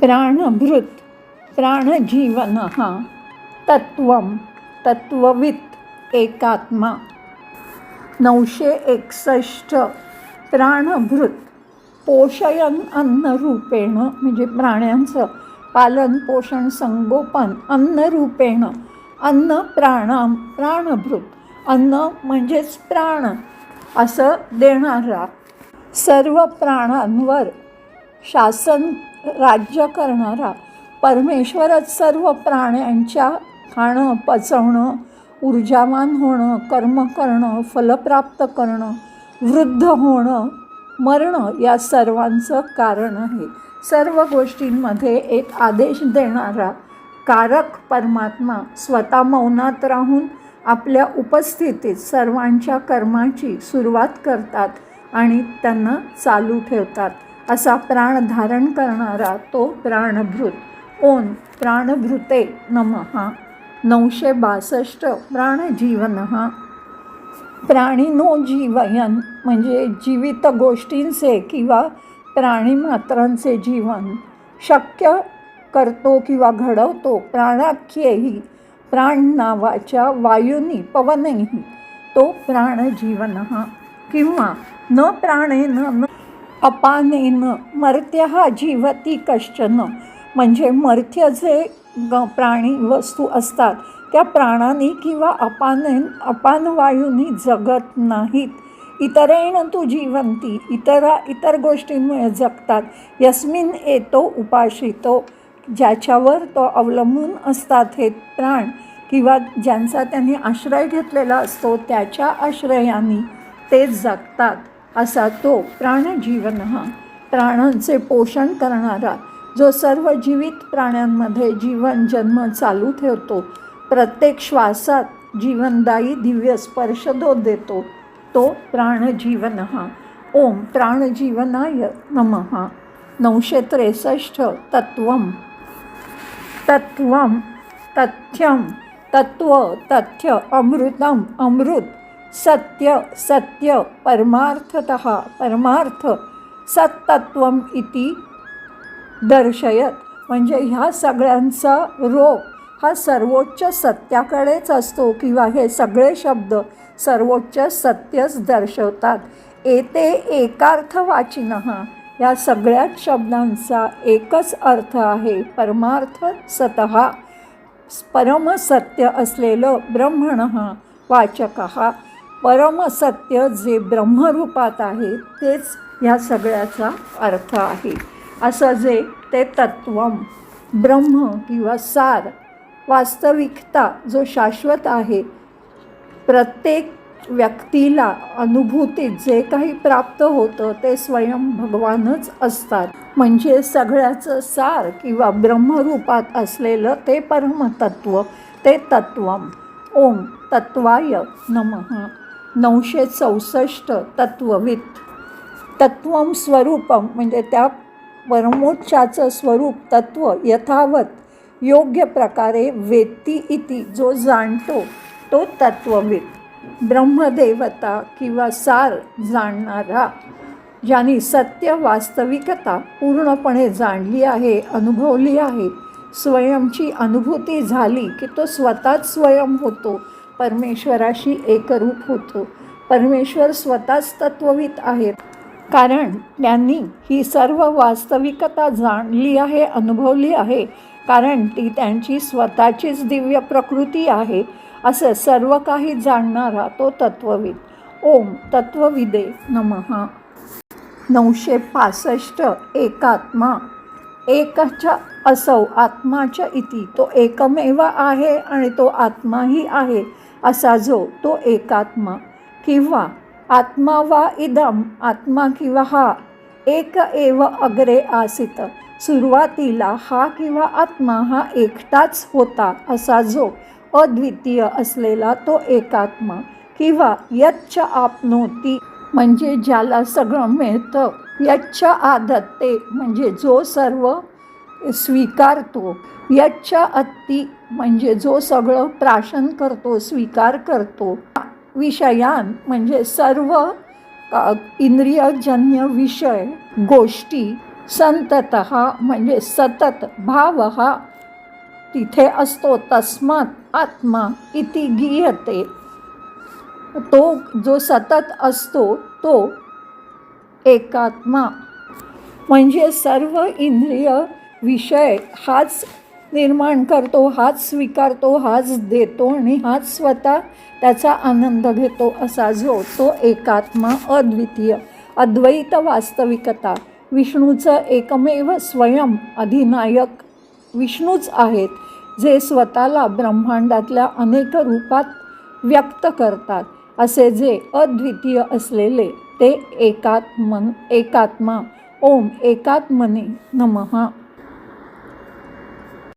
प्राणभृत प्राणजीवनः तत्त्वं तत्त्ववित् एकात्मा. 961 प्राणभृत पोषयन अन्नरूपेण म्हणजे प्राण्यांचं पालन पोषण संगोपन अन्नरूपेण. अन्न प्राणभृत अन्न म्हणजेच प्राण असं देणारा, सर्व प्राणांवर शासन राज्य करणारा परमेश्वरच सर्व प्राण्यांच्या खाणं पचवणं ऊर्जावान होणं कर्म करणं फलप्राप्त करणं वृद्ध होणं मरणं या सर्वांचं कारण आहे. सर्व गोष्टींमध्ये एक आदेश देणारा कारक परमात्मा स्वतः मौनात राहून आपल्या उपस्थितीत सर्वांच्या कर्माची सुरुवात करतात आणि त्यांना चालू ठेवतात. असा प्राण धारण करणारा तो प्राणभृत. ओम प्राणभृते नमः. 962 प्राणजीवनः प्राणिनो जीवयन म्हणजे जीवित गोष्टींचे किंवा प्राणीमात्रांचे जीवन शक्य करतो किंवा घडवतो. प्राणाख्येही प्राण नावाच्या वायूनी पवनही तो प्राणजीवनः. किंवा न प्राणेन न अपानेन मर्त्यः जीवती कश्चन म्हणजे मर्त्य जे प्राणी वस्तू असतात त्या प्राणांनी किंवा अपानवायूंनी जगत नाहीत. इतरेण तू जीवंती इतर गोष्टींमुळे जगतात. यस्मिन एतो उपाशितो ज्याच्यावर तो अवलंबून असतात हे प्राण किंवा ज्यांचा त्यांनी आश्रय घेतलेला असतो त्याच्या आश्रयाने ते जगतात. असा तो प्राणजीवनः प्राणांचे पोषण करणारा जो सर्व जीवित प्राण्यांमध्ये जीवन जन्म चालू ठेवतो. प्रत्येक श्वासात जीवनदायी दिव्य स्पर्श देतो तो प्राणजीवनः. ओम प्राणजीवनाय नमः. 963 तत्त्वं तत्त्वं तथ्यं तत्त्व तथ्य अमृतम अमृत सत्य सत्य परमार्थतः परमार्थ सत्तत्वम इति दर्शयत म्हणजे ह्या सगळ्यांचा रोग हा सर्वोच्च सत्याकडेच असतो किंवा हे सगळे शब्द सर्वोच्च सत्यच दर्शवतात. एते एकार्थवाचिनः या सगळ्याच शब्दांचा एकच अर्थ आहे परमार्थ सतः परमसत्य असलेलं ब्रह्मणः वाचकः परमसत्य जे ब्रह्मरूपात आहे तेच ह्या सगळ्याचा अर्थ आहे. असं जे ते तत्त्वं ब्रह्म किंवा सार वास्तविकता जो शाश्वत आहे प्रत्येक व्यक्तीला अनुभूतीत जे काही प्राप्त होतं ते स्वयं भगवानच असतात. म्हणजे सगळ्याचं सार किंवा ब्रह्मरूपात असलेलं ते परमतत्व ते तत्त्वं. ओम तत्वाय नमः. 964 तत्त्ववित् तत्त्वं स्वरूपम म्हणजे त्या परमोच्चाचं स्वरूप तत्त्व यथावत योग्य प्रकारे वेत्ती इति जो जाणतो तो तत्त्ववित्. ब्रह्मदेवता किंवा सार जाणणारा ज्यांनी सत्य वास्तविकता पूर्णपणे जाणली आहे अनुभवली आहे स्वयंची अनुभूती झाली की तो स्वतःच स्वयं होतो परमेश्वराशी एकरूप होतो. परमेश्वर स्वतःच तत्त्ववित् आहेत कारण त्यांनी ही सर्व वास्तविकता जाणली आहे अनुभवली आहे कारण ती त्यांची स्वतःचीच दिव्य प्रकृती आहे. असं सर्व काही जाणणारा तो तत्त्वविद. ओम तत्त्वविदे नमः. 965 एकात्मा एकच्या असौ आत्माच्या इति तो एकमेव आहे आणि तो आत्माही आहे असा जो तो एकात्मा. किंवा आत्मा वा इदम आत्मा किंवा हा एक एव अग्रे आसित सुरुवातीला हा किंवा आत्मा हा एकटाच होता असा जो अद्वितीय असलेला तो एकात्मा. किंवा यच्च आपनोती म्हणजे ज्याला सगळं मिळतं. यच्च आदत्ते म्हणजे जो सर्व स्वीकारतो. यच्च अत्ती म्हणजे जो सगळं प्राशन करतो स्वीकार करतो. विषयान म्हणजे सर्व इंद्रियजन्य विषय गोष्टी संततः म्हणजे सतत, भाव हा तिथे असतो, तस्मात आत्मा इति गीयते, तो जो सतत असतो तो एकात्मा. म्हणजे सर्व इंद्रिय विषय हाच निर्माण करतो, हाच स्वीकारतो, हाच देतो आणि हाच स्वतः त्याचा आनंद घेतो, असा जो तो एकात्मा, अद्वितीय, अद्वैत वास्तविकता, विष्णूचं एकमेव स्वयं अधिनायक विष्णूच आहेत, जे स्वतःला ब्रह्मांडातल्या अनेक रूपात व्यक्त करतात, असे जे अद्वितीय असलेले ते एकात्मा. ओम एकात्मने नमः.